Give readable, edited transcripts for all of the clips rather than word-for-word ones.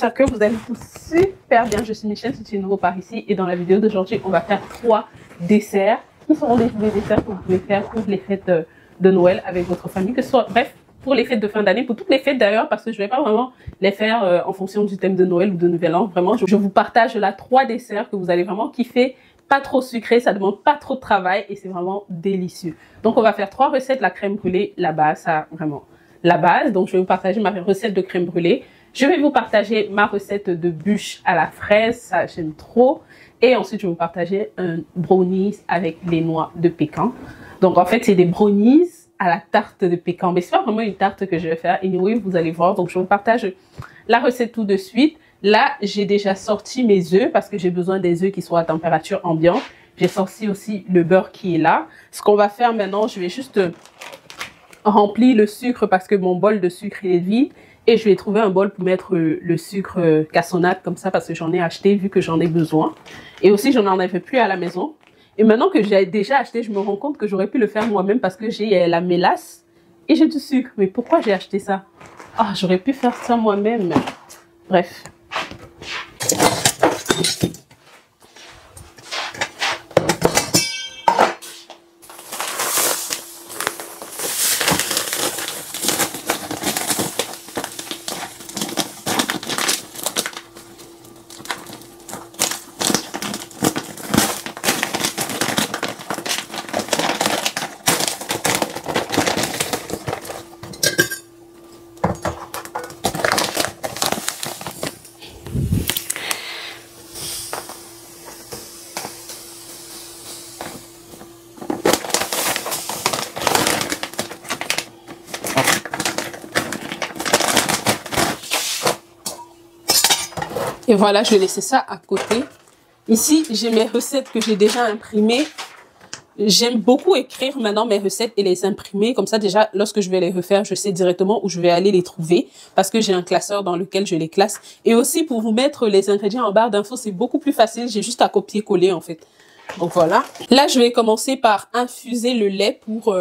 J'espère que vous allez tous super bien. Je suis Michelle, si tu es nouveau par ici. Et dans la vidéo d'aujourd'hui, on va faire 3 desserts qui seront des desserts que vous pouvez faire pour les fêtes de Noël avec votre famille. Que ce soit, bref, pour les fêtes de fin d'année, pour toutes les fêtes d'ailleurs, parce que je vais pas vraiment les faire en fonction du thème de Noël ou de Nouvel An. Vraiment, je vous partage là 3 desserts que vous allez vraiment kiffer. Pas trop sucré, ça demande pas trop de travail et c'est vraiment délicieux. Donc, on va faire 3 recettes. La crème brûlée, la base, ça vraiment la base. Donc, je vais vous partager ma recette de crème brûlée. Je vais vous partager ma recette de bûche à la fraise, ça j'aime trop. Et ensuite, je vais vous partager un brownies avec les noix de pécan. Donc, en fait, c'est des brownies à la tarte de pécan. Mais c'est pas vraiment une tarte que je vais faire. Et oui, vous allez voir. Donc, je vous partage la recette tout de suite. Là, j'ai déjà sorti mes œufs parce que j'ai besoin des œufs qui soient à température ambiante. J'ai sorti aussi le beurre qui est là. Ce qu'on va faire maintenant, je vais juste remplir le sucre parce que mon bol de sucre est vide. Et je vais trouver un bol pour mettre le sucre cassonade comme ça parce que j'en ai acheté vu que j'en ai besoin. Et aussi, j'en avais plus à la maison. Et maintenant que j'ai déjà acheté, je me rends compte que j'aurais pu le faire moi-même parce que j'ai la mélasse et j'ai du sucre. Mais pourquoi j'ai acheté ça? Ah, j'aurais pu faire ça moi-même. Bref. Et voilà, je vais laisser ça à côté. Ici, j'ai mes recettes que j'ai déjà imprimées. J'aime beaucoup écrire maintenant mes recettes et les imprimer. Comme ça, déjà, lorsque je vais les refaire, je sais directement où je vais aller les trouver. Parce que j'ai un classeur dans lequel je les classe. Et aussi, pour vous mettre les ingrédients en barre d'infos, c'est beaucoup plus facile. J'ai juste à copier-coller, en fait. Donc, voilà. Là, je vais commencer par infuser le lait pour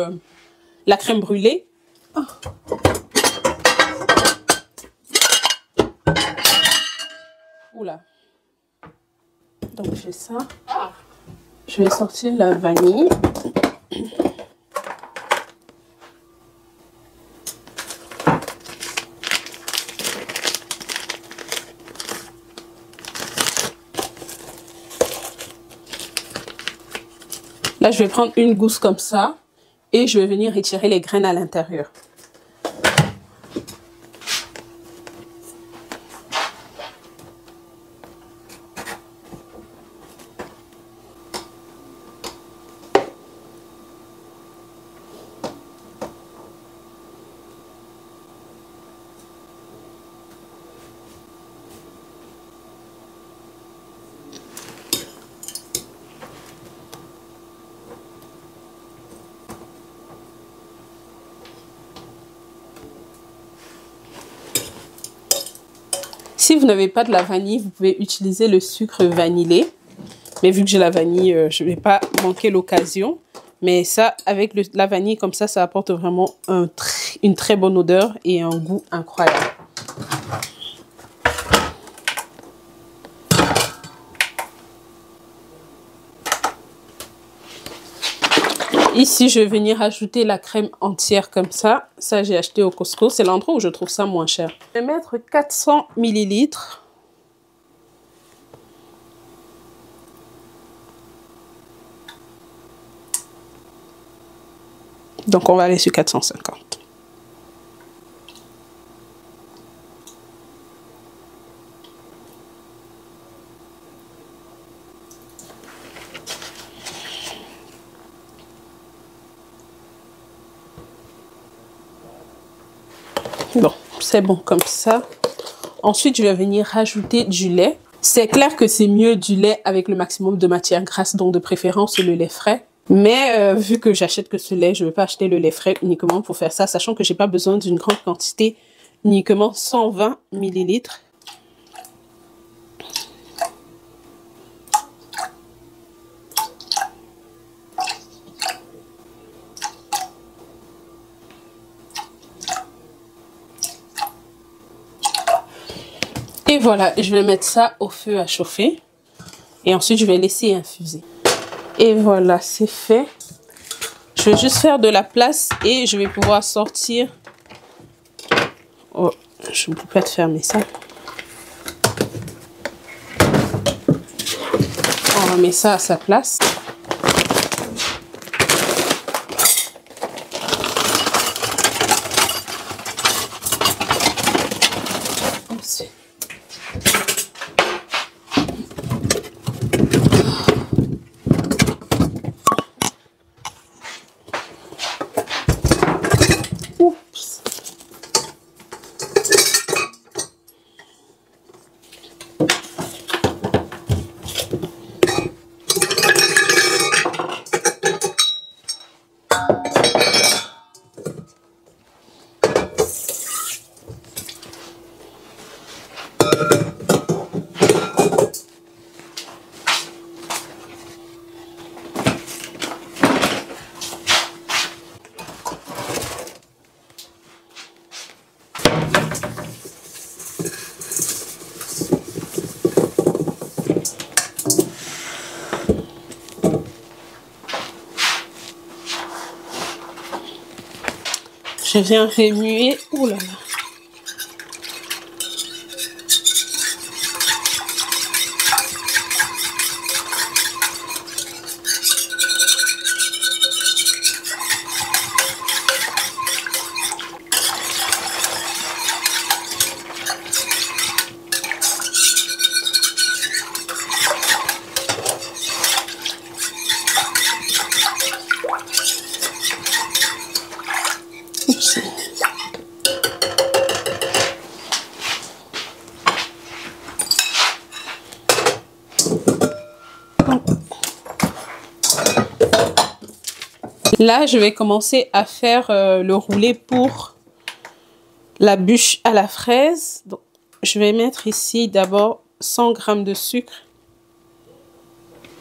la crème brûlée. Oh. Oula. Donc j'ai ça. Je vais sortir la vanille. Là, je vais prendre une gousse comme ça et je vais venir retirer les graines à l'intérieur. Si vous n'avez pas de la vanille, vous pouvez utiliser le sucre vanillé. Mais vu que j'ai la vanille, je ne vais pas manquer l'occasion. Mais ça, avec la vanille comme ça apporte vraiment une très bonne odeur et un goût incroyable. Ici, je vais venir ajouter la crème entière comme ça. Ça, j'ai acheté au Costco. C'est l'endroit où je trouve ça moins cher. Je vais mettre 400 ml. Donc, on va aller sur 450. Bon, c'est bon comme ça. Ensuite, je vais venir rajouter du lait. C'est clair que c'est mieux du lait avec le maximum de matière grasse, donc de préférence le lait frais. Mais vu que j'achète que ce lait, je ne vais pas acheter le lait frais uniquement pour faire ça, sachant que j'ai pas besoin d'une grande quantité, uniquement 120 ml. Et voilà, je vais mettre ça au feu à chauffer. Et ensuite, je vais laisser infuser. Et voilà, c'est fait. Je vais juste faire de la place et je vais pouvoir sortir. Oh, je ne peux pas te fermer ça. On va mettre ça à sa place. Oups. Je viens remuer. Ouh là là. Là, je vais commencer à faire le roulé pour la bûche à la fraise. Donc, je vais mettre ici d'abord 100 g de sucre.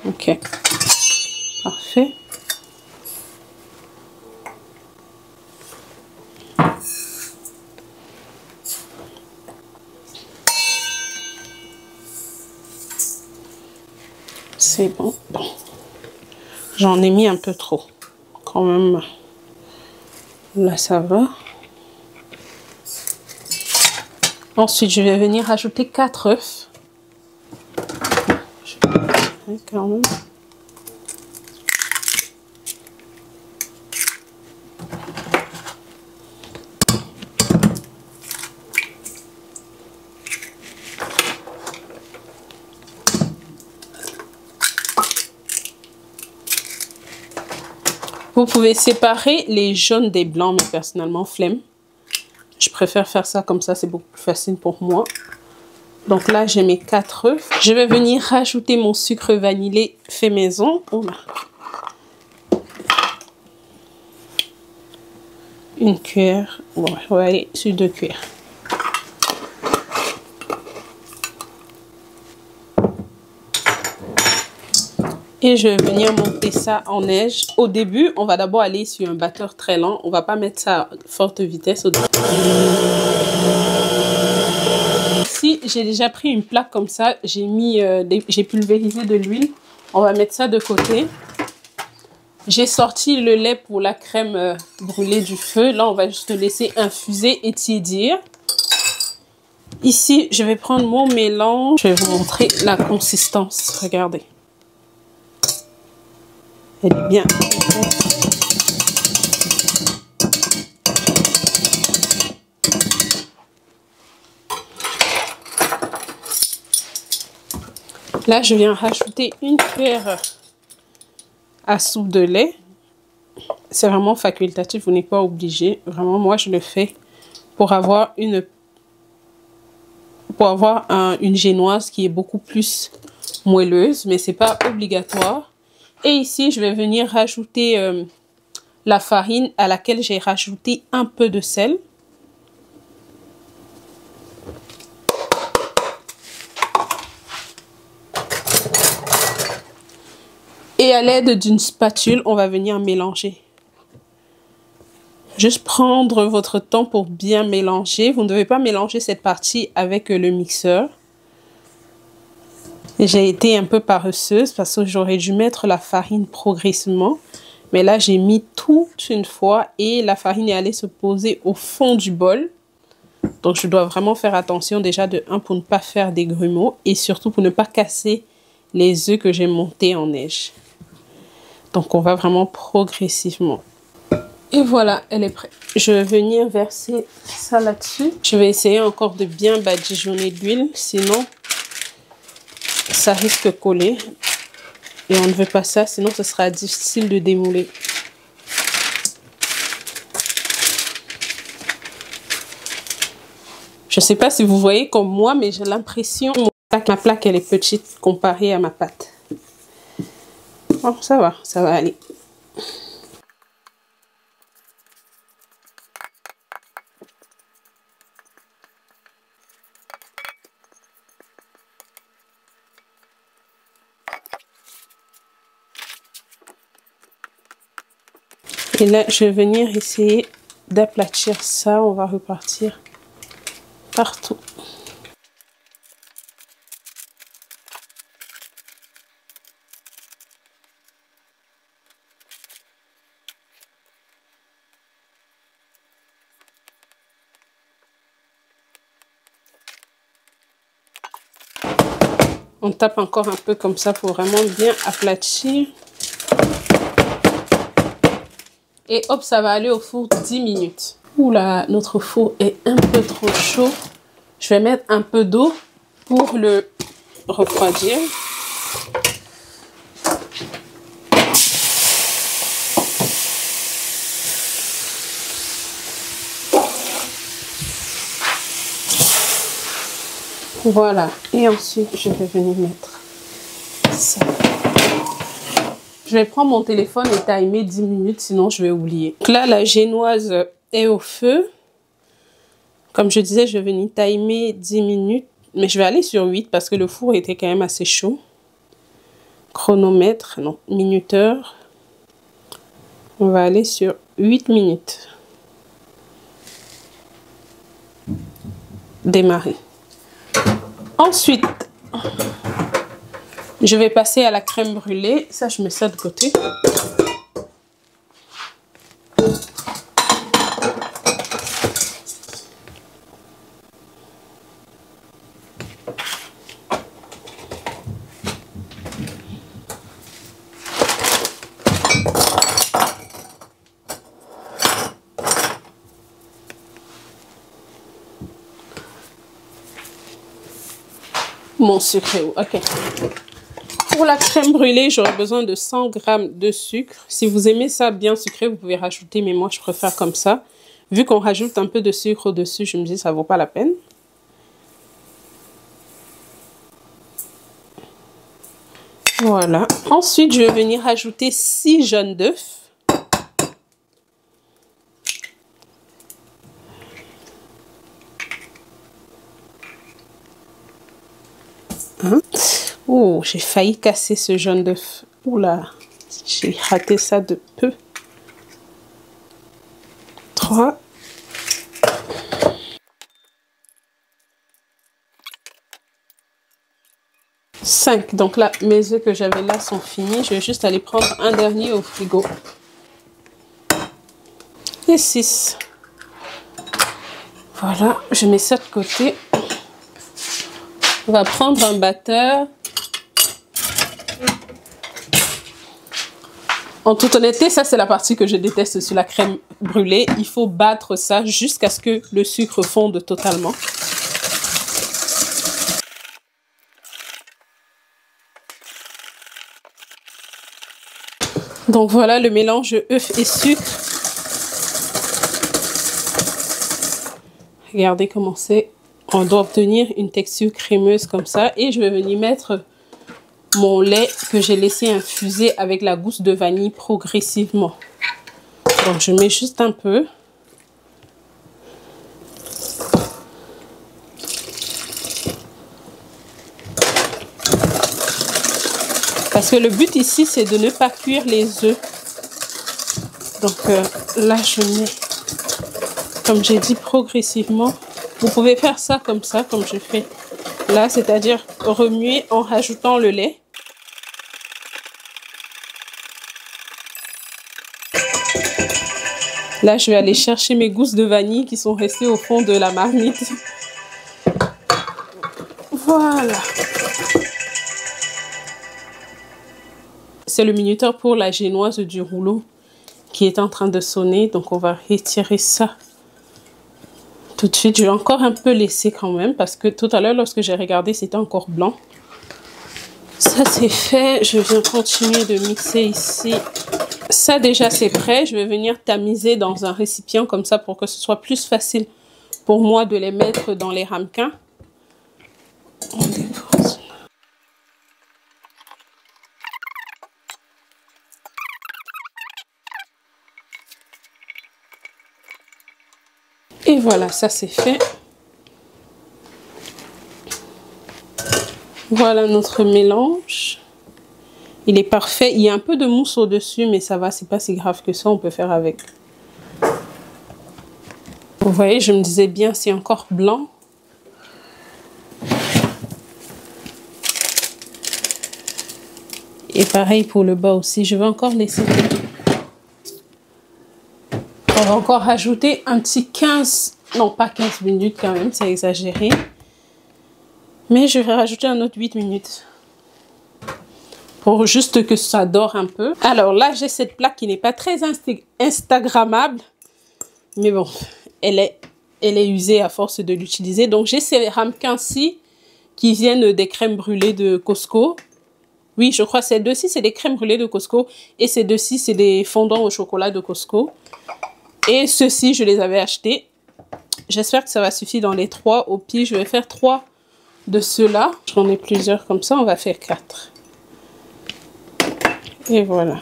Ok, parfait. C'est bon. J'en ai mis un peu trop. Quand même, là ça va. Ensuite, je vais venir ajouter 4 œufs. Quand même. Vous pouvez séparer les jaunes des blancs, mais personnellement, flemme. Je préfère faire ça comme ça, c'est beaucoup plus facile pour moi. Donc là, j'ai mes 4 œufs. Je vais venir rajouter mon sucre vanillé fait maison. Oh là. Une cuillère. Bon, on va aller sur 2 cuillères. Et je vais venir monter ça en neige. Au début, on va d'abord aller sur un batteur très lent. On va pas mettre ça à forte vitesse au début. Ici, j'ai déjà pris une plaque comme ça. J'ai pulvérisé de l'huile. On va mettre ça de côté. J'ai sorti le lait pour la crème brûlée du feu. Là, on va juste laisser infuser et tiédir. Ici, je vais prendre mon mélange. Je vais vous montrer la consistance. Regardez. Elle est bien. Là, je viens rajouter une cuillère à soupe de lait. C'est vraiment facultatif, vous n'êtes pas obligé. Vraiment, moi, je le fais pour avoir une génoise qui est beaucoup plus moelleuse, mais c'est pas obligatoire. Et ici, je vais venir rajouter la farine à laquelle j'ai rajouté un peu de sel. Et à l'aide d'une spatule, on va venir mélanger. Juste prendre votre temps pour bien mélanger. Vous ne devez pas mélanger cette partie avec le mixeur. J'ai été un peu paresseuse parce que j'aurais dû mettre la farine progressivement. Mais là, j'ai mis tout une fois et la farine est allée se poser au fond du bol. Donc, je dois vraiment faire attention déjà de 1 pour ne pas faire des grumeaux et surtout pour ne pas casser les œufs que j'ai montés en neige. Donc, on va vraiment progressivement. Et voilà, elle est prête. Je vais venir verser ça là-dessus. Je vais essayer encore de bien badigeonner l'huile, sinon ça risque de coller. Et on ne veut pas ça, sinon ce sera difficile de démouler. Je ne sais pas si vous voyez comme moi, mais j'ai l'impression que ma plaque elle est petite comparée à ma pâte. Bon, ça va aller. Et là, je vais venir essayer d'aplatir ça. On va repartir partout. On tape encore un peu comme ça pour vraiment bien aplatir. Et hop, ça va aller au four 10 minutes. Oula, notre four est un peu trop chaud. Je vais mettre un peu d'eau pour le refroidir. Voilà. Et ensuite, je vais venir mettre ça. Je vais prendre mon téléphone et timer 10 minutes, sinon je vais oublier. Donc là, la génoise est au feu. Comme je disais, je vais venir timer 10 minutes. Mais je vais aller sur 8 parce que le four était quand même assez chaud. Chronomètre, non, minuteur. On va aller sur 8 minutes. Démarrer. Ensuite, je vais passer à la crème brûlée. Ça, je mets ça de côté. Mon sucre est où? Ok. Pour la crème brûlée, j'aurai besoin de 100 g de sucre. Si vous aimez ça bien sucré, vous pouvez rajouter, mais moi, je préfère comme ça. Vu qu'on rajoute un peu de sucre au-dessus, je me dis que ça ne vaut pas la peine. Voilà. Ensuite, je vais venir ajouter 6 jaunes d'œufs. Oh, j'ai failli casser ce jaune d'œuf. Oula, j'ai raté ça de peu. 3. Donc là, mes œufs que j'avais là sont finis. Je vais juste aller prendre un dernier au frigo. Et 6. Voilà, je mets ça de côté. On va prendre un batteur. En toute honnêteté, ça c'est la partie que je déteste sur la crème brûlée. Il faut battre ça jusqu'à ce que le sucre fonde totalement. Donc voilà le mélange œufs et sucre. Regardez comment c'est. On doit obtenir une texture crémeuse comme ça. Et je vais venir mettre mon lait que j'ai laissé infuser avec la gousse de vanille progressivement. Donc je mets juste un peu. Parce que le but ici, c'est de ne pas cuire les œufs. Donc là, je mets, comme j'ai dit, progressivement. Vous pouvez faire ça, comme je fais Là, c'est-à-dire remuer en rajoutant le lait. Là, je vais aller chercher mes gousses de vanille qui sont restées au fond de la marmite. Voilà. C'est le minuteur pour la génoise du rouleau qui est en train de sonner. Donc, on va retirer ça tout de suite. Je vais encore un peu laisser quand même parce que tout à l'heure, lorsque j'ai regardé, c'était encore blanc. Ça, c'est fait. Je viens continuer de mixer ici. Ça, déjà, c'est prêt. Je vais venir tamiser dans un récipient comme ça pour que ce soit plus facile pour moi de les mettre dans les ramequins. On dépose. Et voilà, ça c'est fait. Voilà notre mélange. Il est parfait. Il y a un peu de mousse au-dessus, mais ça va, c'est pas si grave que ça. On peut faire avec. Vous voyez, je me disais bien, c'est encore blanc. Et pareil pour le bas aussi. Je vais encore laisser. On va encore rajouter un petit 15, non pas 15 minutes quand même, c'est exagéré. Mais je vais rajouter un autre 8 minutes. Pour juste que ça dore un peu. Alors là, j'ai cette plaque qui n'est pas très instagrammable. Mais bon, elle est usée à force de l'utiliser. Donc j'ai ces ramequins-ci qui viennent des crèmes brûlées de Costco. Oui, je crois que ces deux-ci, c'est des crèmes brûlées de Costco. Et ces deux-ci, c'est des fondants au chocolat de Costco. Et ceux-ci, je les avais achetés. J'espère que ça va suffire dans les 3. Au pire, je vais faire 3 de ceux-là. J'en ai plusieurs comme ça. On va faire 4. Et voilà.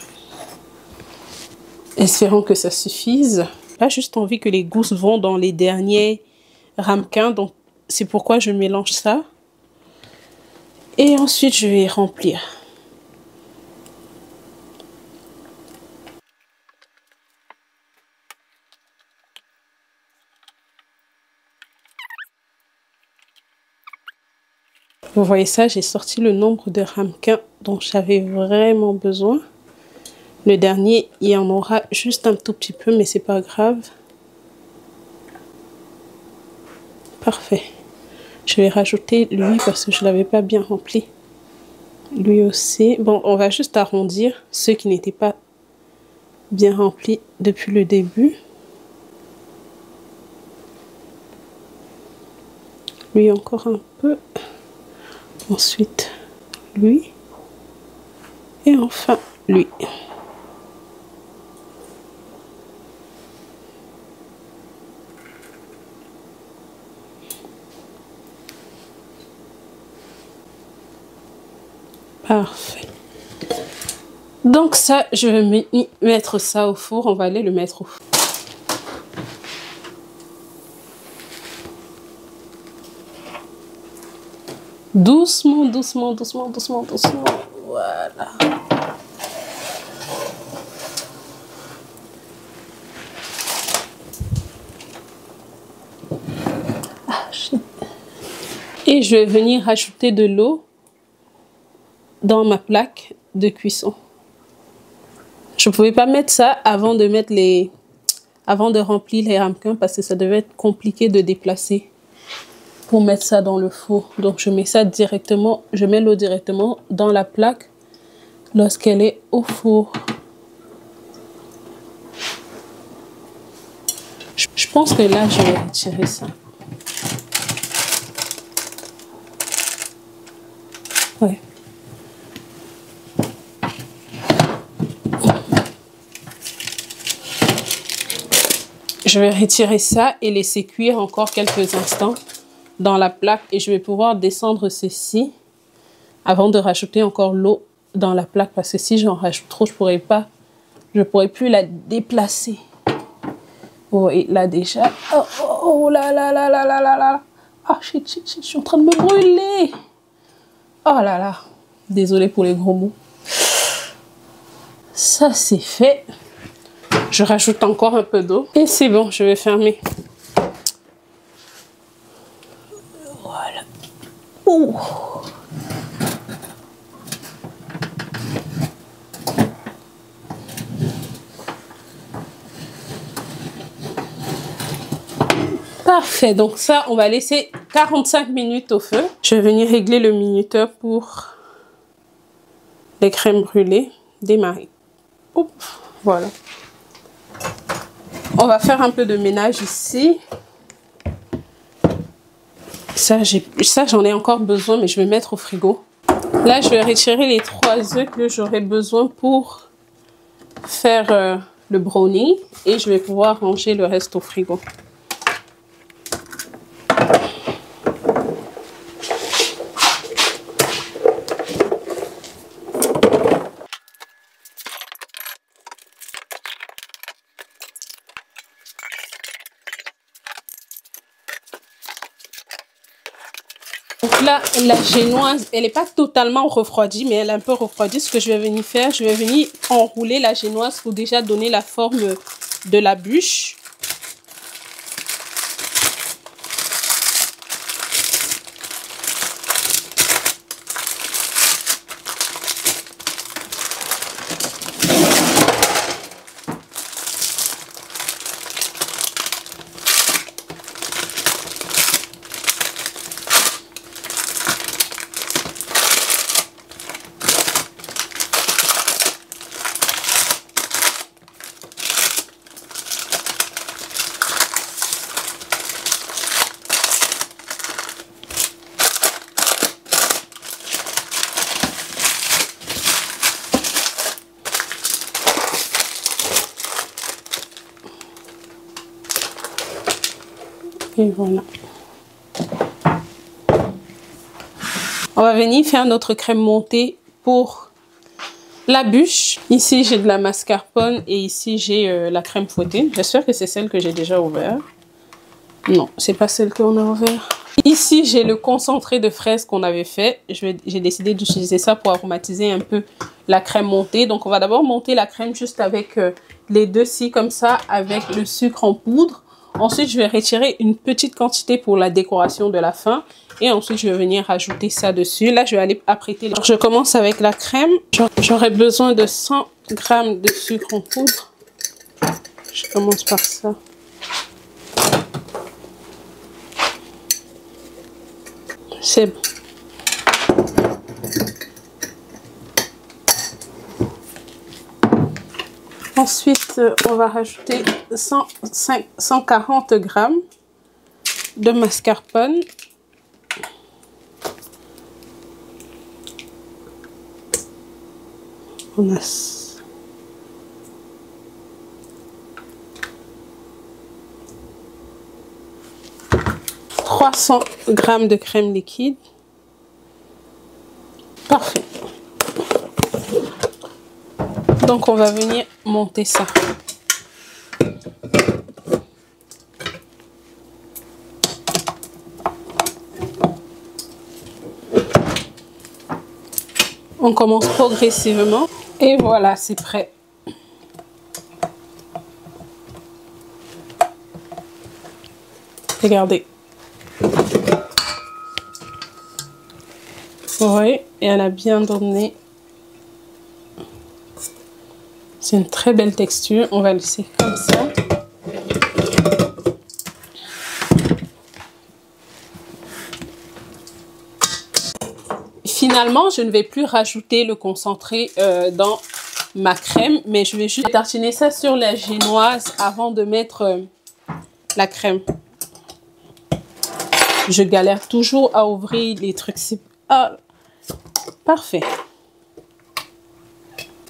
Espérons que ça suffise. Pas juste envie que les gousses vont dans les derniers ramequins. Donc, c'est pourquoi je mélange ça. Et ensuite, je vais remplir. Vous voyez ça, j'ai sorti le nombre de ramequins dont j'avais vraiment besoin. Le dernier, il y en aura juste un tout petit peu, mais c'est pas grave. Parfait. Je vais rajouter lui parce que je l'avais pas bien rempli. Lui aussi. Bon, on va juste arrondir ceux qui n'étaient pas bien remplis depuis le début. Lui encore un peu. Ensuite, lui. Et enfin, lui. Parfait. Donc ça, je vais mettre ça au four. On va aller le mettre au four. Doucement, doucement, doucement, doucement, doucement. Voilà. Et je vais venir ajouter de l'eau dans ma plaque de cuisson. Je ne pouvais pas mettre ça avant de mettre avant de remplir les ramequins parce que ça devait être compliqué de déplacer pour mettre ça dans le four. Donc je mets ça directement, je mets l'eau directement dans la plaque lorsqu'elle est au four. Je pense que là je vais retirer ça. Ouais. Je vais retirer ça et laisser cuire encore quelques instants dans la plaque et je vais pouvoir descendre ceci avant de rajouter encore l'eau dans la plaque parce que si j'en rajoute trop, je pourrais plus la déplacer. Oui, là déjà. Oh là là là là là là là. Ah, shit, je suis en train de me brûler. Oh là là. Désolée pour les gros mots. Ça, c'est fait. Je rajoute encore un peu d'eau. Et c'est bon, je vais fermer. Voilà. Oh. Parfait, donc ça, on va laisser 45 minutes au feu. Je vais venir régler le minuteur pour les crèmes brûlées démarrer. Oups, voilà. On va faire un peu de ménage ici. Ça, j'en ai encore besoin, mais je vais mettre au frigo. Là, je vais retirer les 3 œufs que j'aurai besoin pour faire le brownie. Et je vais pouvoir ranger le reste au frigo. Donc là, la génoise, elle n'est pas totalement refroidie, mais elle est un peu refroidie. Ce que je vais venir faire, je vais venir enrouler la génoise pour déjà donner la forme de la bûche. Et voilà. On va venir faire notre crème montée pour la bûche. Ici, j'ai de la mascarpone et ici, j'ai la crème fouettée. J'espère que c'est celle que j'ai déjà ouverte. Non, c'est pas celle qu'on a ouverte. Ici, j'ai le concentré de fraises qu'on avait fait. J'ai décidé d'utiliser ça pour aromatiser un peu la crème montée. Donc, on va d'abord monter la crème juste avec les deux scies comme ça, avec le sucre en poudre. Ensuite, je vais retirer une petite quantité pour la décoration de la fin. Et ensuite, je vais venir rajouter ça dessus. Là, je vais aller apprêter. Alors, je commence avec la crème. J'aurai besoin de 100 g de sucre en poudre. Je commence par ça. C'est bon. Ensuite, on va rajouter 140 g de mascarpone. On a 300 g de crème liquide. Parfait. Donc, on va venir monter ça. On commence progressivement. Et voilà, c'est prêt. Regardez. Vous voyez, et elle a bien donné. C'est une très belle texture. On va laisser comme ça. Finalement, je ne vais plus rajouter le concentré dans ma crème, mais je vais juste tartiner ça sur la génoise avant de mettre la crème. Je galère toujours à ouvrir les trucs. Ah, parfait.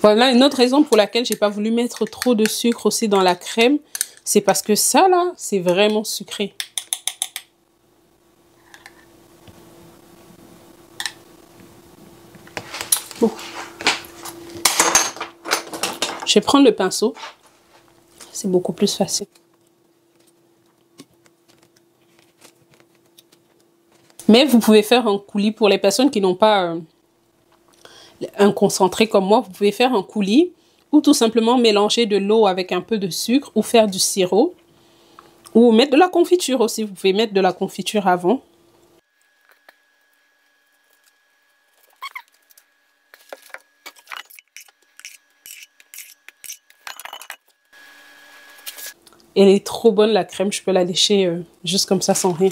Voilà une autre raison pour laquelle j'ai pas voulu mettre trop de sucre aussi dans la crème. C'est parce que ça là, c'est vraiment sucré. Bon. Je vais prendre le pinceau. C'est beaucoup plus facile. Mais vous pouvez faire un coulis pour les personnes qui n'ont pas un concentré comme moi. Vous pouvez faire un coulis ou tout simplement mélanger de l'eau avec un peu de sucre ou faire du sirop. Ou mettre de la confiture aussi. Vous pouvez mettre de la confiture avant. Elle est trop bonne la crème, je peux la lécher juste comme ça sans rien.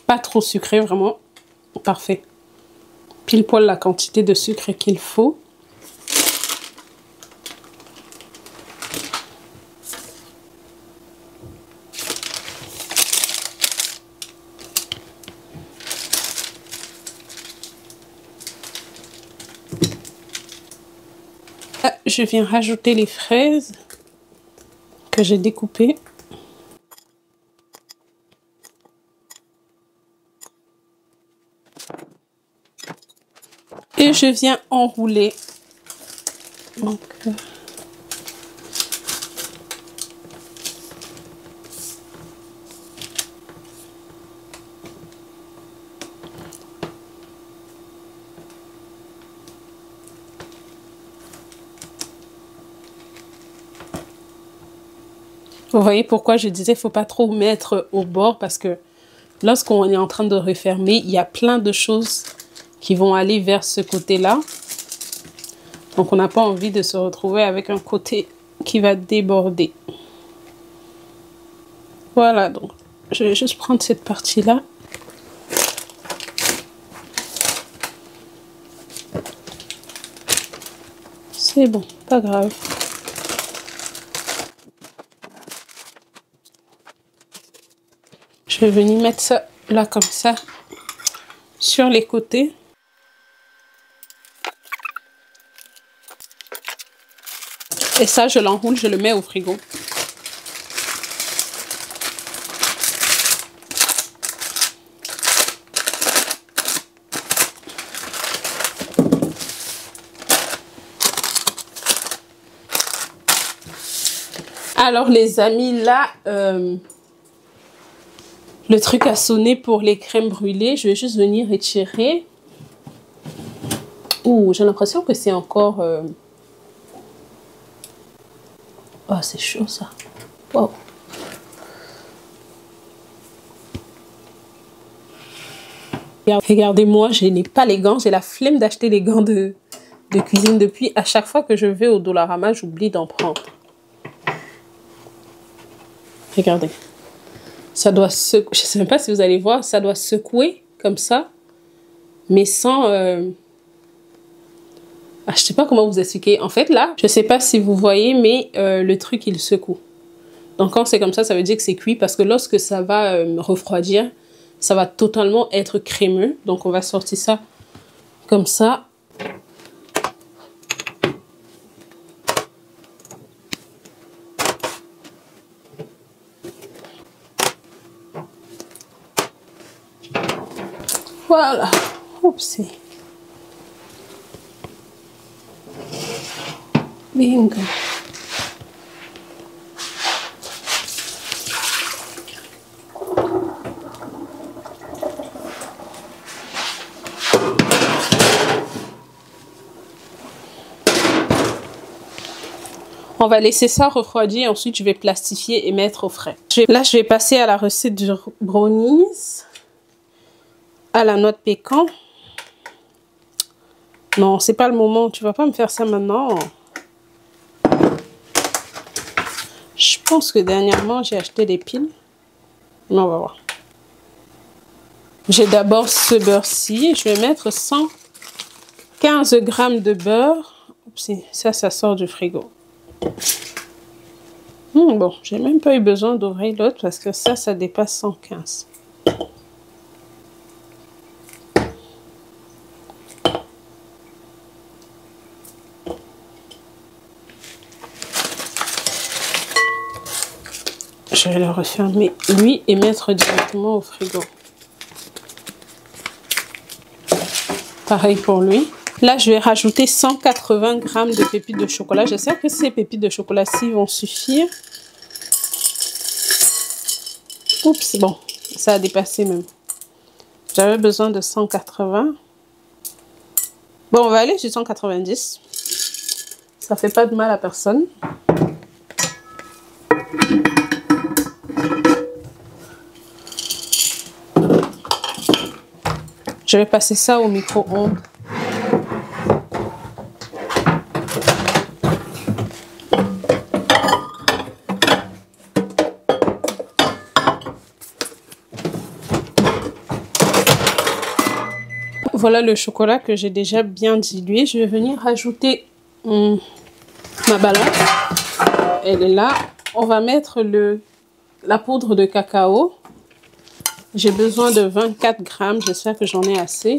Pas trop sucré, vraiment parfait. Pile poil la quantité de sucre qu'il faut. Ah, je viens rajouter les fraises que j'ai découpées. Et je viens enrouler. Donc, vous voyez pourquoi je disais faut pas trop mettre au bord, parce que lorsqu'on est en train de refermer, il y a plein de choses qui vont aller vers ce côté-là. Donc on n'a pas envie de se retrouver avec un côté qui va déborder. Voilà, donc je vais juste prendre cette partie-là. C'est bon, pas grave. Je vais venir mettre ça là comme ça sur les côtés. Et ça, je l'enroule, je le mets au frigo. Alors les amis, là, le truc a sonné pour les crèmes brûlées. Je vais juste venir étirer. Ouh, j'ai l'impression que c'est encore... Oh, c'est chaud ça. Wow. Regardez-moi, je n'ai pas les gants. J'ai la flemme d'acheter les gants de cuisine depuis. À chaque fois que je vais au Dollarama, j'oublie d'en prendre. Regardez. Ça doit secouer. Je ne sais même pas si vous allez voir. Ça doit secouer comme ça. Mais sans... Ah, je ne sais pas comment vous expliquer. En fait, là, je ne sais pas si vous voyez, mais le truc, il secoue. Donc, quand c'est comme ça veut dire que c'est cuit. Parce que lorsque ça va refroidir, ça va totalement être crémeux. Donc, on va sortir ça comme ça. Voilà. Oups. Bingo. On va laisser ça refroidir. Ensuite, je vais plastifier et mettre au frais. Là, je vais passer à la recette du brownies à la noix de pécan. Non, c'est pas le moment. Tu vas pas me faire ça maintenant. Je pense que dernièrement, j'ai acheté des piles. Mais on va voir. J'ai d'abord ce beurre-ci. Je vais mettre 115 g de beurre. Oups, ça sort du frigo. Bon, j'ai même pas eu besoin d'ouvrir l'autre parce que ça dépasse 115. Je vais le refermer lui et mettre directement au frigo. Pareil pour lui. Là, je vais rajouter 180 g de pépites de chocolat. J'espère que ces pépites de chocolat-ci vont suffire. Oups, bon, ça a dépassé même. J'avais besoin de 180. Bon, on va aller sur 190. Ça fait pas de mal à personne. Je vais passer ça au micro-ondes. Voilà le chocolat que j'ai déjà bien dilué. Je vais venir rajouter ma balance. Elle est là. On va mettre la poudre de cacao. J'ai besoin de 24 grammes. J'espère que j'en ai assez.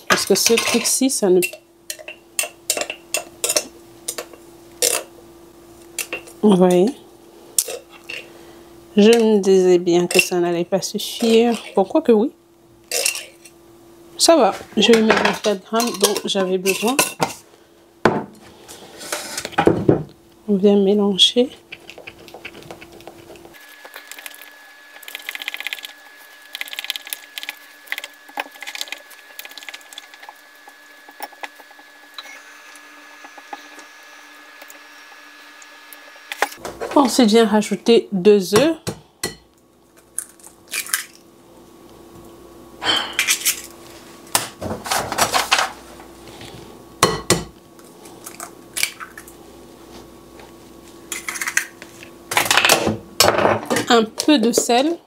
Parce que ce truc-ci, ça ne... Vous voyez? Je me disais bien que ça n'allait pas suffire. Pourquoi que oui? Ça va. Je vais mettre 24 grammes dont j'avais besoin. On vient mélanger. Ensuite, je viens rajouter 2 œufs. Un peu de sel.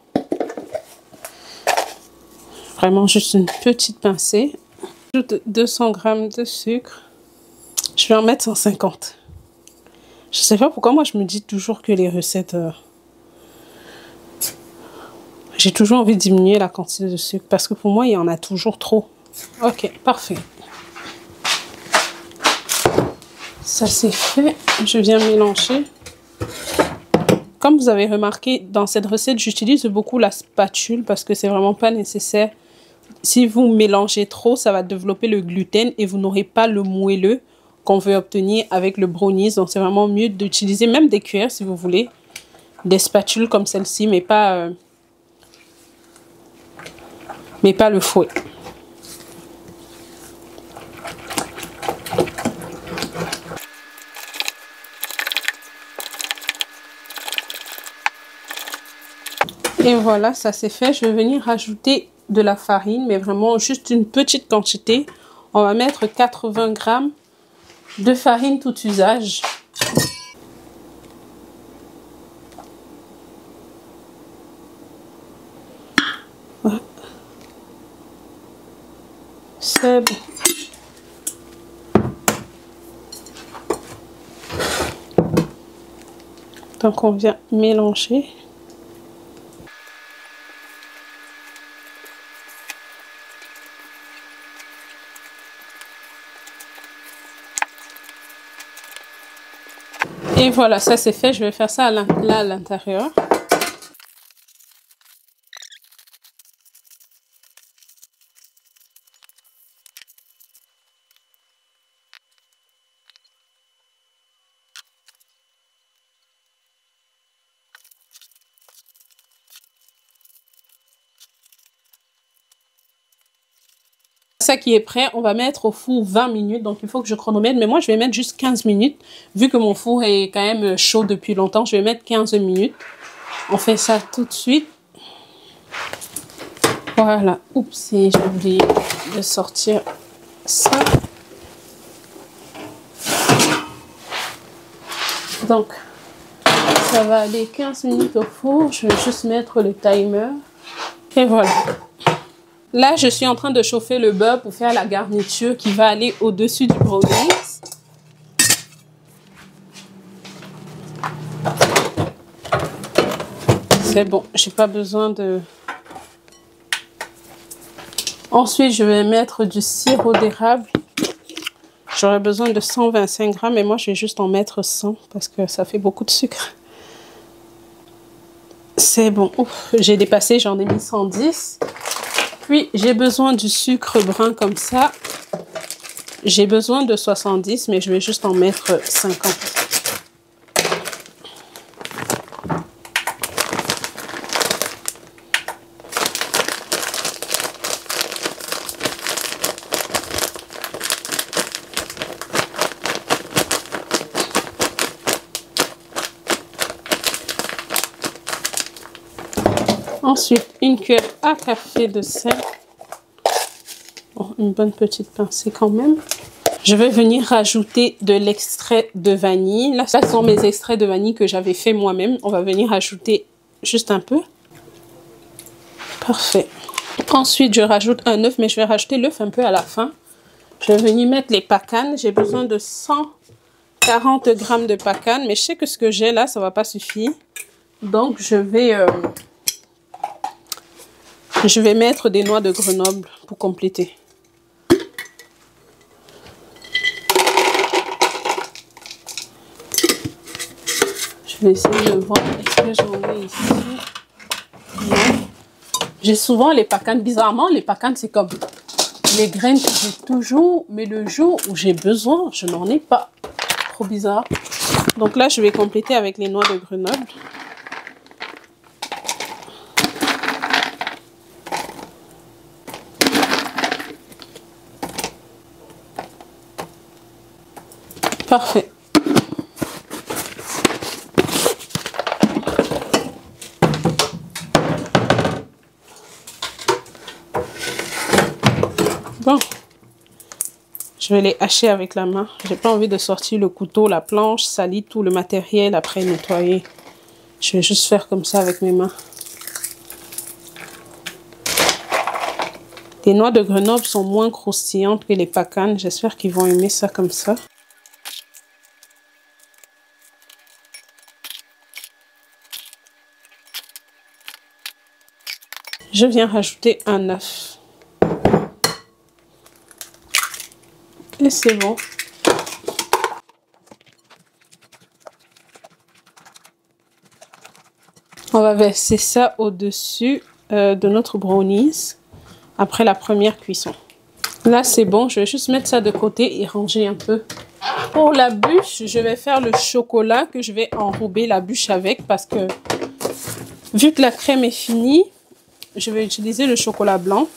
Vraiment juste une petite pincée. J'ajoute 200 grammes de sucre. Je vais en mettre 150. Je sais pas pourquoi moi je me dis toujours que les recettes... J'ai toujours envie de diminuer la quantité de sucre parce que pour moi il y en a toujours trop. Ok, parfait. Ça c'est fait. Je viens mélanger. Comme vous avez remarqué, dans cette recette, j'utilise beaucoup la spatule parce que c'est vraiment pas nécessaire. Si vous mélangez trop, ça va développer le gluten et vous n'aurez pas le moelleux qu'on veut obtenir avec le brownies. Donc, c'est vraiment mieux d'utiliser même des cuillères si vous voulez. Des spatules comme celle-ci, mais pas le fouet. Et voilà, ça c'est fait. Je vais venir rajouter de la farine, mais vraiment juste une petite quantité. On va mettre 80 grammes de farine tout usage. Voilà. C'est bon. Donc on vient mélanger. Et voilà, ça c'est fait. Je vais faire ça là à l'intérieur. Ça qui est prêt, on va mettre au four 20 minutes. Donc, il faut que je chronomètre. Mais moi, je vais mettre juste 15 minutes. Vu que mon four est quand même chaud depuis longtemps, je vais mettre 15 minutes. On fait ça tout de suite. Voilà. Oups, j'ai oublié de sortir ça. Donc, ça va aller 15 minutes au four. Je vais juste mettre le timer. Et voilà. Là, je suis en train de chauffer le beurre pour faire la garniture qui va aller au-dessus du brownies. C'est bon, j'ai pas besoin de... Ensuite, je vais mettre du sirop d'érable. J'aurais besoin de 125 grammes, mais moi, je vais juste en mettre 100 parce que ça fait beaucoup de sucre. C'est bon. J'ai dépassé, j'en ai mis 110. Puis, j'ai besoin du sucre brun comme ça. J'ai besoin de 70, mais je vais juste en mettre 50. Ensuite, une cuillère à café de sel. Bon, une bonne petite pincée quand même. Je vais venir rajouter de l'extrait de vanille. Là, ce sont mes extraits de vanille que j'avais fait moi-même. On va venir ajouter juste un peu. Parfait. Ensuite, je rajoute un œuf, mais je vais rajouter l'œuf un peu à la fin. Je vais venir mettre les pacanes. J'ai besoin de 140 grammes de pacanes, mais je sais que ce que j'ai là, ça ne va pas suffire. Donc, je vais mettre des noix de Grenoble pour compléter. Je vais essayer de voir est-ce que j'en ai ici. Non. J'ai souvent les pacanes. Bizarrement, les pacanes, c'est comme les graines que j'ai toujours, mais le jour où j'ai besoin, je n'en ai pas. Trop bizarre. Donc là, je vais compléter avec les noix de Grenoble. Parfait. Bon, je vais les hacher avec la main. J'ai pas envie de sortir le couteau, la planche, salir tout le matériel, après nettoyer. Je vais juste faire comme ça avec mes mains. Les noix de Grenoble sont moins croustillantes que les pacanes. J'espère qu'ils vont aimer ça comme ça. Je viens rajouter un œuf. Et c'est bon. On va verser ça au-dessus de notre brownies après la première cuisson. Là, c'est bon. Je vais juste mettre ça de côté et ranger un peu. Pour la bûche, je vais faire le chocolat que je vais enrober la bûche avec parce que vu que la crème est finie, je vais utiliser le chocolat blanc.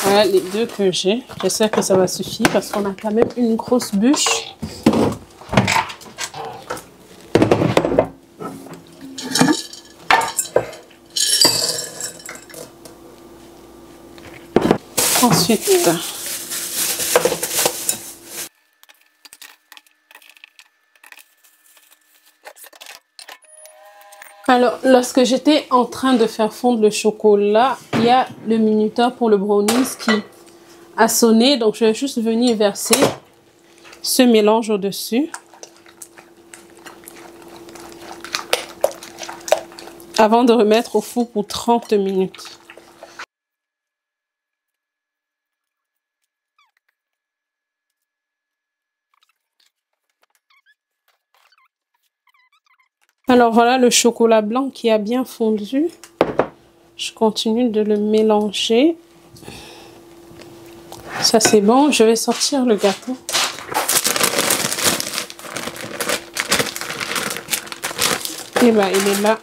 Voilà les deux que j'ai. J'espère que ça va suffire parce qu'on a quand même une grosse bûche. Ensuite, alors, lorsque j'étais en train de faire fondre le chocolat, il y a le minuteur pour le brownies qui a sonné. Donc, je vais juste venir verser ce mélange au-dessus. Avant de remettre au four pour 30 minutes. Alors, voilà le chocolat blanc qui a bien fondu. Je continue de le mélanger. Ça, c'est bon. Je vais sortir le gâteau. Et bien, il est là.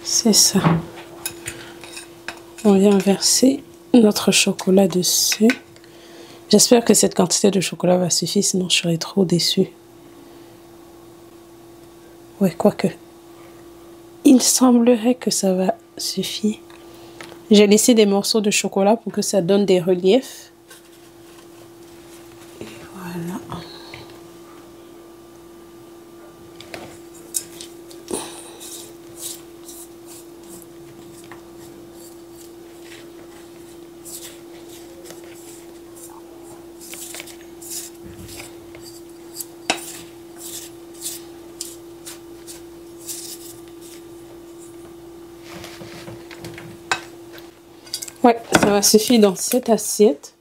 C'est ça. On vient verser notre chocolat dessus. J'espère que cette quantité de chocolat va suffire, sinon je serai trop déçue. Ouais, quoique. Il semblerait que ça va suffire. J'ai laissé des morceaux de chocolat pour que ça donne des reliefs. Et voilà. Ouais, ça va suffire dans cette assiette.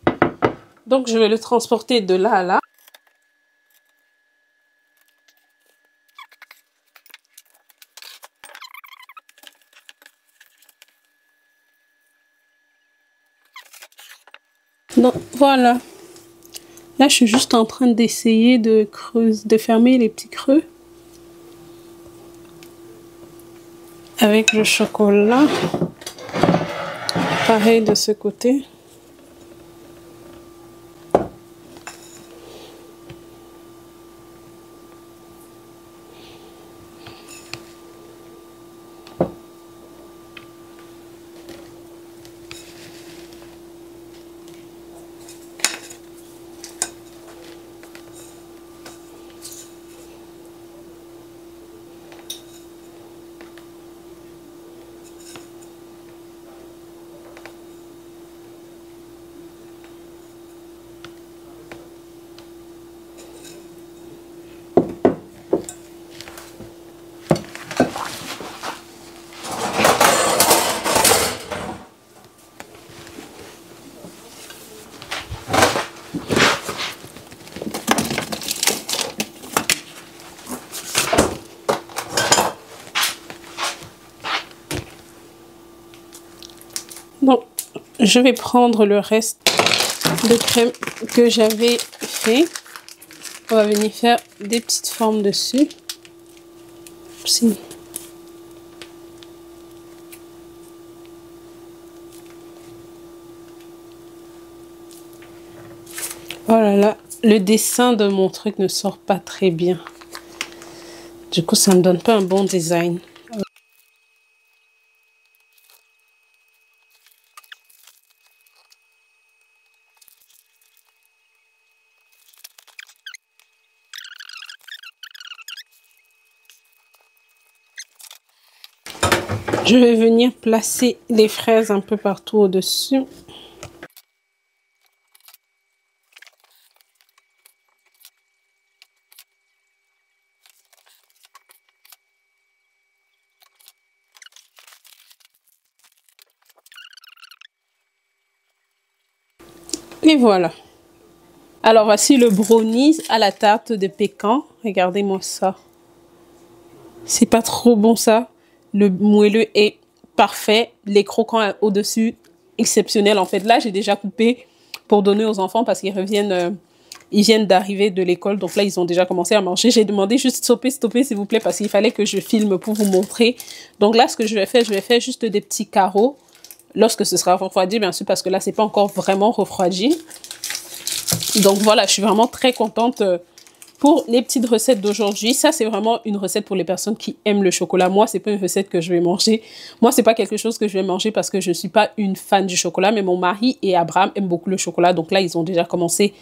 Donc, je vais le transporter de là à là. Donc, voilà. Là, je suis juste en train d'essayer de creuser, de fermer les petits creux. Avec le chocolat. Pareil de ce côté. Donc, je vais prendre le reste de crème que j'avais fait. On va venir faire des petites formes dessus. Si. Oh là là, le dessin de mon truc ne sort pas très bien. Du coup, ça ne me donne pas un bon design. Je vais venir placer les fraises un peu partout au-dessus. Et voilà. Alors voici le brownies à la tarte de pécan. Regardez-moi ça. C'est pas trop bon ça. Le moelleux est parfait. Les croquants au-dessus, exceptionnels. En fait, là, j'ai déjà coupé pour donner aux enfants parce qu'ils reviennent, ils viennent d'arriver de l'école. Donc là, ils ont déjà commencé à manger. J'ai demandé juste stopper, s'il vous plaît, parce qu'il fallait que je filme pour vous montrer. Donc là, ce que je vais faire juste des petits carreaux lorsque ce sera refroidi, bien sûr, parce que là, c'est pas encore vraiment refroidi. Donc voilà, je suis vraiment très contente pour les petites recettes d'aujourd'hui. Ça, c'est vraiment une recette pour les personnes qui aiment le chocolat. Moi, c'est pas une recette que je vais manger. Moi, c'est pas quelque chose que je vais manger parce que je suis pas une fan du chocolat. Mais mon mari et Abraham aiment beaucoup le chocolat. Donc là, ils ont déjà commencé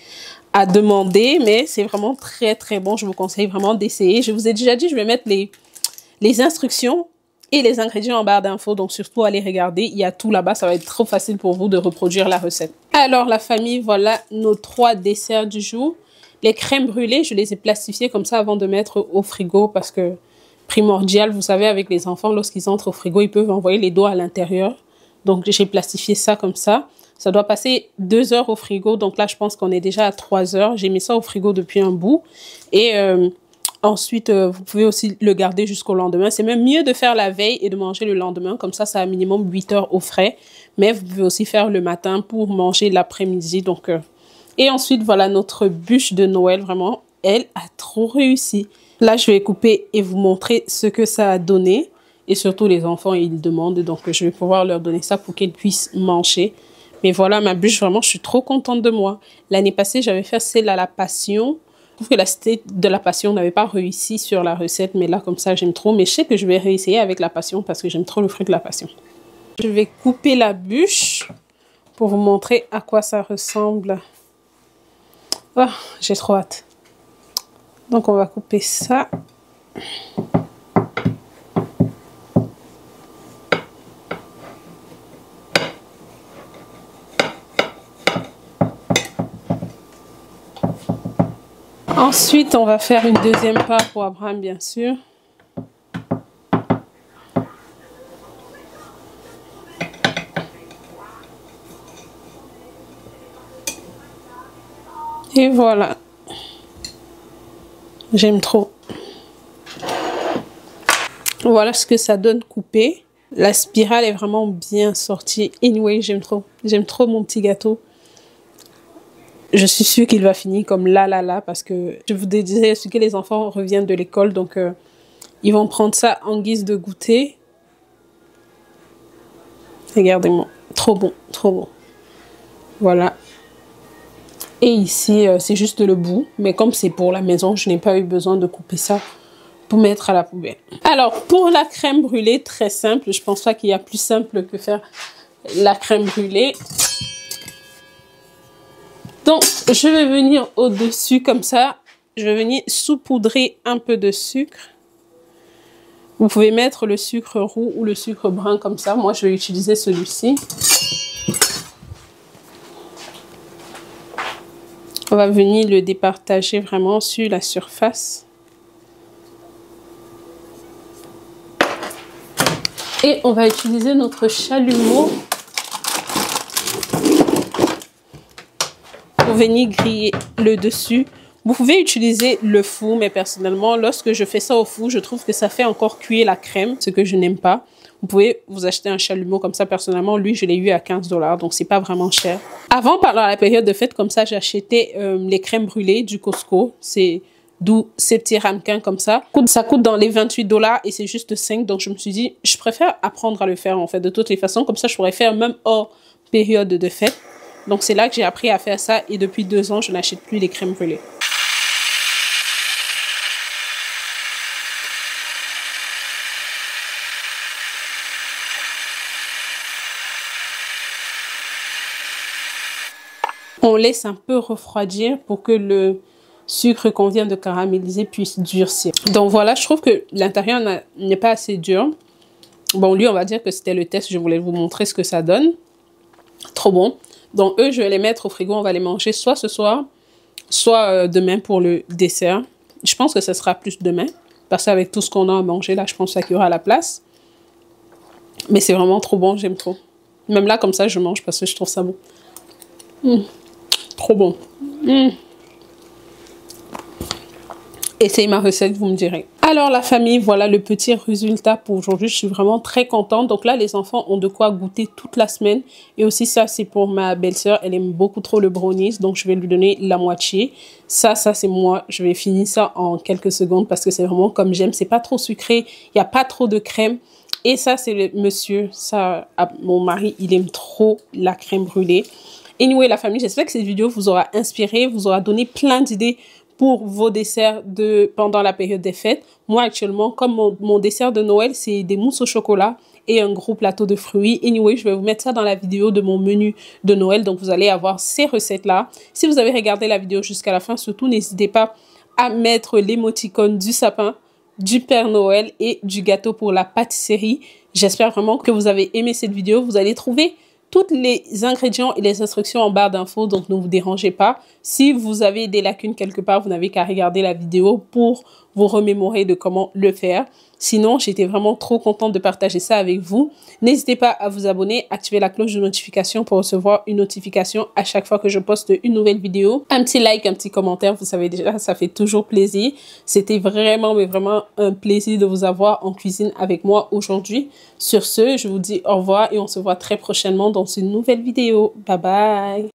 à demander. Mais c'est vraiment très, très bon. Je vous conseille vraiment d'essayer. Je vous ai déjà dit, je vais mettre les instructions et les ingrédients en barre d'infos. Donc surtout, allez regarder. Il y a tout là-bas. Ça va être trop facile pour vous de reproduire la recette. Alors, la famille, voilà nos 3 desserts du jour. Les crèmes brûlées, je les ai plastifiées comme ça avant de mettre au frigo parce que primordial, vous savez, avec les enfants, lorsqu'ils entrent au frigo, ils peuvent envoyer les doigts à l'intérieur. Donc, j'ai plastifié ça comme ça. Ça doit passer 2 heures au frigo. Donc là, je pense qu'on est déjà à 3 heures. J'ai mis ça au frigo depuis un bout. Et ensuite, vous pouvez aussi le garder jusqu'au lendemain. C'est même mieux de faire la veille et de manger le lendemain. Comme ça a minimum 8 heures au frais. Mais vous pouvez aussi faire le matin pour manger l'après-midi. Donc... Et ensuite, voilà notre bûche de Noël. Vraiment, elle a trop réussi. Là, je vais couper et vous montrer ce que ça a donné. Et surtout, les enfants, ils demandent. Donc, je vais pouvoir leur donner ça pour qu'ils puissent manger. Mais voilà, ma bûche, vraiment, je suis trop contente de moi. L'année passée, j'avais fait celle à la passion. Je trouve que la cité de la passion n'avait pas réussi sur la recette. Mais là, comme ça, j'aime trop. Mais je sais que je vais réessayer avec la passion parce que j'aime trop le fruit de la passion. Je vais couper la bûche pour vous montrer à quoi ça ressemble. Oh, j'ai trop hâte. Donc, on va couper ça. Ensuite, on va faire une deuxième part pour Abraham, bien sûr. Et voilà. J'aime trop. Voilà ce que ça donne coupé. La spirale est vraiment bien sortie. Anyway, j'aime trop. J'aime trop mon petit gâteau. Je suis sûre qu'il va finir comme là parce que je vous disais que les enfants reviennent de l'école. Donc, ils vont prendre ça en guise de goûter. Regardez-moi. Trop bon, trop bon. Voilà. Et ici, c'est juste le bout. Mais comme c'est pour la maison, je n'ai pas eu besoin de couper ça pour mettre à la poubelle. Alors, pour la crème brûlée, très simple. Je pense pas qu'il y a plus simple que faire la crème brûlée. Donc, je vais venir au-dessus comme ça. Je vais venir saupoudrer un peu de sucre. Vous pouvez mettre le sucre roux ou le sucre brun comme ça. Moi, je vais utiliser celui-ci. On va venir le départager vraiment sur la surface. Et on va utiliser notre chalumeau pour venir griller le dessus Vous pouvez utiliser le four, mais personnellement, lorsque je fais ça au four, je trouve que ça fait encore cuire la crème, ce que je n'aime pas. Vous pouvez vous acheter un chalumeau comme ça. Personnellement, lui, je l'ai eu à 15 $, donc c'est pas vraiment cher. Avant, pendant la période de fête, comme ça, j'achetais les crèmes brûlées du Costco. C'est d'où ces petits ramequins comme ça. Ça coûte dans les 28 $ et c'est juste 5. Donc, je me suis dit, je préfère apprendre à le faire, en fait, de toutes les façons. Comme ça, je pourrais faire même hors période de fête. Donc, c'est là que j'ai appris à faire ça. Et depuis 2 ans, je n'achète plus les crèmes brûlées. On laisse un peu refroidir pour que le sucre qu'on vient de caraméliser puisse durcir. Donc voilà, je trouve que l'intérieur n'est pas assez dur. Bon, lui, on va dire que c'était le test. Je voulais vous montrer ce que ça donne. Trop bon. Donc eux, je vais les mettre au frigo. On va les manger soit ce soir, soit demain pour le dessert. Je pense que ce sera plus demain. Parce qu'avec tout ce qu'on a à manger, là, je pense qu'il y aura la place. Mais c'est vraiment trop bon, j'aime trop. Même là, comme ça, je mange parce que je trouve ça bon. Trop bon. Essayez ma recette, vous me direz. Alors la famille, voilà le petit résultat pour aujourd'hui. Je suis vraiment très contente. Donc là, les enfants ont de quoi goûter toute la semaine. Et aussi ça, c'est pour ma belle-sœur. Elle aime beaucoup trop le brownies. Donc je vais lui donner la moitié. Ça c'est moi. Je vais finir ça en quelques secondes parce que c'est vraiment comme j'aime. C'est pas trop sucré. Il n'y a pas trop de crème. Et ça, c'est le monsieur. Ça, mon mari, il aime trop la crème brûlée. Anyway, la famille, j'espère que cette vidéo vous aura inspiré, vous aura donné plein d'idées pour vos desserts pendant la période des fêtes. Moi, actuellement, comme mon dessert de Noël, c'est des mousses au chocolat et un gros plateau de fruits. Anyway, je vais vous mettre ça dans la vidéo de mon menu de Noël. Donc, vous allez avoir ces recettes-là. Si vous avez regardé la vidéo jusqu'à la fin, surtout, n'hésitez pas à mettre l'émoticône du sapin, du Père Noël et du gâteau pour la pâtisserie. J'espère vraiment que vous avez aimé cette vidéo. Vous allez trouver tous les ingrédients et les instructions en barre d'infos, donc ne vous dérangez pas. Si vous avez des lacunes quelque part, vous n'avez qu'à regarder la vidéo pour vous remémorer de comment le faire. Sinon, j'étais vraiment trop contente de partager ça avec vous. N'hésitez pas à vous abonner, activer la cloche de notification pour recevoir une notification à chaque fois que je poste une nouvelle vidéo. Un petit like, un petit commentaire, vous savez déjà, ça fait toujours plaisir. C'était vraiment, mais vraiment un plaisir de vous avoir en cuisine avec moi aujourd'hui. Sur ce, je vous dis au revoir et on se voit très prochainement dans une nouvelle vidéo. Bye bye!